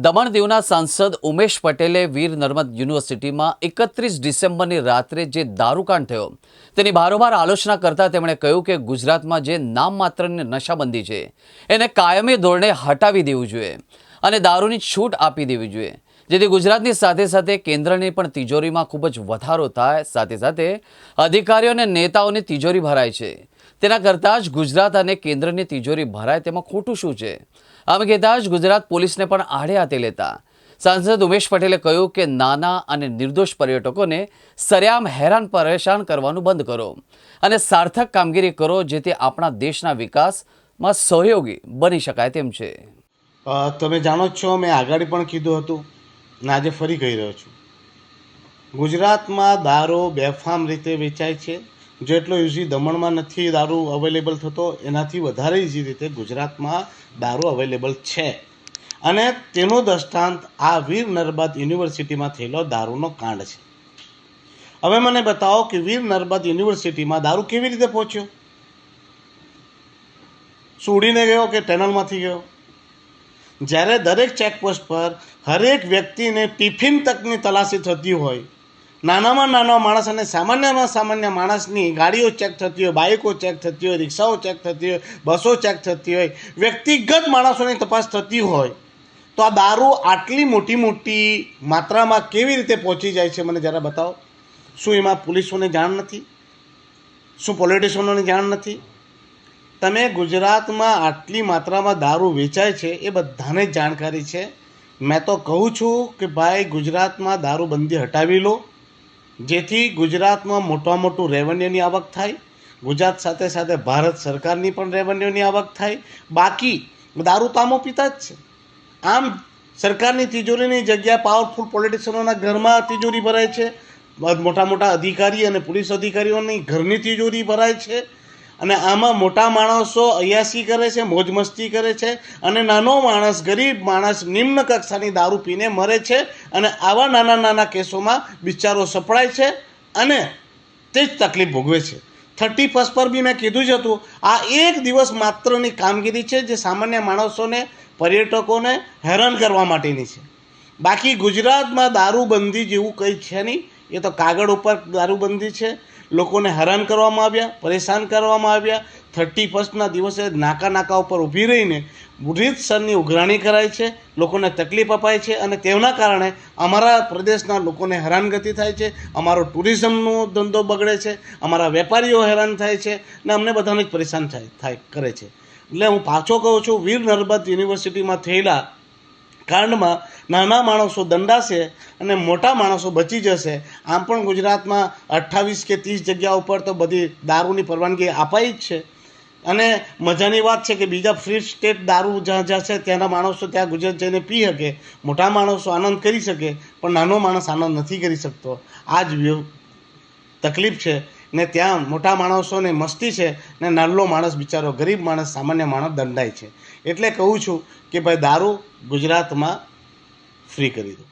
દમણ દીવના સાંસદ ઉમેશ પટેલે વીર નર્મદ યુનિવર્સિટીમાં 31 ડિસેમ્બરની રાત્રે જે દારૂકાંડ થયો તેની બારોબાર આલોચના કરતા તેમણે કહ્યું કે ગુજરાતમાં જે નામમાત્રની નશાબંધી છે એને કાયમી ધોરણે હટાવી દેવું જોઈએ અને દારૂની છૂટ આપી દેવી જોઈએ, જેથી ગુજરાતની સાથે સાથે કેન્દ્રની પણ તિજોરીમાં ખૂબ જ વધારો થાય, સાથે સાથે અધિકારીઓ અને નેતાઓની તિજોરી ભરાય છે। તેના કરતાં જ ગુજરાત અને કેન્દ્રની તિજોરી ભરાય તેમાં ખોટું શું છે? આમ કહેતા જ ગુજરાત પોલીસને પણ આડે હાથે લેતા સાંસદ ઉમેશ પટેલે કહ્યું કે નાના અને નિર્દોષ પર્યટકોને સરેઆમ હેરાન પરેશાન કરવાનું બંધ કરો અને સાર્થક કામગીરી કરો, જેથી આપણા દેશના વિકાસમાં સહયોગી બની શકાય તેમ છે। તમે જાણો જ છો, મેં આગળ પણ કીધું હતું ને આજે ફરી કહી રહ્યો છું, ગુજરાતમાં દારૂ બેફામ રીતે વેચાય છે। જેટલો યુઝી દમણમાં નથી દારૂ અવેલેબલ થતો, એનાથી વધારે ઇઝી રીતે ગુજરાતમાં દારૂ અવેલેબલ છે। અને તેનું દૃષ્ટાંત આ વીર નર્મદ યુનિવર્સિટીમાં થયેલો દારૂનો કાંડ છે। હવે મને બતાવો કે વીર નર્મદ યુનિવર્સિટીમાં દારૂ કેવી રીતે પહોંચ્યો? શું ઉડીને ગયો કે ટનલમાંથી ગયો? જ્યારે દરેક ચેકપોસ્ટ પર હરેક વ્યક્તિને ટિફિન તકની તલાશી થતી હોય, નાનામાં નાનો માણસ અને સામાન્યમાં સામાન્ય માણસની ગાડીઓ ચેક થતી હોય, બાઇકો ચેક થતી હોય, રિક્ષાઓ ચેક થતી હોય, બસો ચેક થતી હોય, વ્યક્તિગત માણસોની તપાસ થતી હોય, તો આ દારૂ આટલી મોટી માત્રામાં કેવી રીતે પહોંચી જાય છે? મને જરા બતાવો। શું એમાં પોલીસોને જાણ નથી? શું પોલિટિશિયનોને જાણ નથી? તમે ગુજરાતમાં આટલી માત્રામાં દારૂ વેચાય છે એ બધાને જ જાણકારી છે। મેં તો કહું છું કે ભાઈ, ગુજરાતમાં દારૂબંધી હટાવી લો, જેથી ગુજરાતમાં મોટું રેવન્યુની આવક થાય, ગુજરાત સાથે સાથે ભારત સરકારની પણ રેવન્યુની આવક થાય। બાકી દારૂ તો આમો પીતા જ છે। આમ સરકારની તિજોરીની જગ્યાએ પાવરફુલ પોલિટિશિયનોના ઘરમાં તિજોરી ભરાય છે, મોટા અધિકારી અને પોલીસ અધિકારીઓની ઘરની તિજોરી ભરાય છે, અને આમાં મોટા માણસો અયાસી કરે છે, મોજ મસ્તી કરે છે, અને નાનો માણસ, ગરીબ માણસ નિમ્ન કક્ષાની દારૂ પીને મરે છે, અને આવા નાના કેસોમાં બિચારો સપડાય છે અને તે જ તકલીફ ભોગવે છે। 31 પર બી મેં કીધું જ હતું, આ એક દિવસ માત્રની કામગીરી છે જે સામાન્ય માણસોને, પર્યટકોને હેરાન કરવા માટેની છે। બાકી ગુજરાતમાં દારૂબંધી જેવું કંઈ છે નહીં, એ તો કાગળ ઉપર દારૂબંધી છે। લોકોને હેરાન કરવામાં આવ્યા, પરેશાન કરવામાં આવ્યા। 31ના દિવસે નાકા ઉપર ઊભી રહીને રીતસરની ઉઘરાણી કરાય છે, લોકોને તકલીફ અપાય છે, અને તેના કારણે અમારા પ્રદેશના લોકોને હેરાનગતિ થાય છે, અમારો ટુરિઝમનો ધંધો બગડે છે, અમારા વેપારીઓ હેરાન થાય છે, ને અમને બધાને જ પરેશાન કરે છે। એટલે હું પાછો કહું છું, વીર નર્મદ યુનિવર્સિટીમાં થયેલા કાંડમાં નાના માણસો દંડાશે અને મોટા માણસો બચી જશે। આમ પણ ગુજરાતમાં 28 કે 30 જગ્યાઓ ઉપર તો બધી દારૂની પરવાનગી અપાઈ જ છે, અને મજાની વાત છે કે બીજા ફ્રી સ્ટેટ દારૂ જ્યાં છે ત્યાંના માણસો ત્યાં ગુજરાત જઈને પી શકે, મોટા માણસો આનંદ કરી શકે, પણ નાનો માણસ આનંદ નથી કરી શકતો। આ જ તકલીફ છે ને, ત્યાં મોટા માણસોને મસ્તી છે ને નાનો માણસ, બિચારો ગરીબ માણસ, સામાન્ય માણસ દંડાય છે। એટલે કહું છું કે ભાઈ, દારૂ ગુજરાતમાં ફ્રી કરી દો।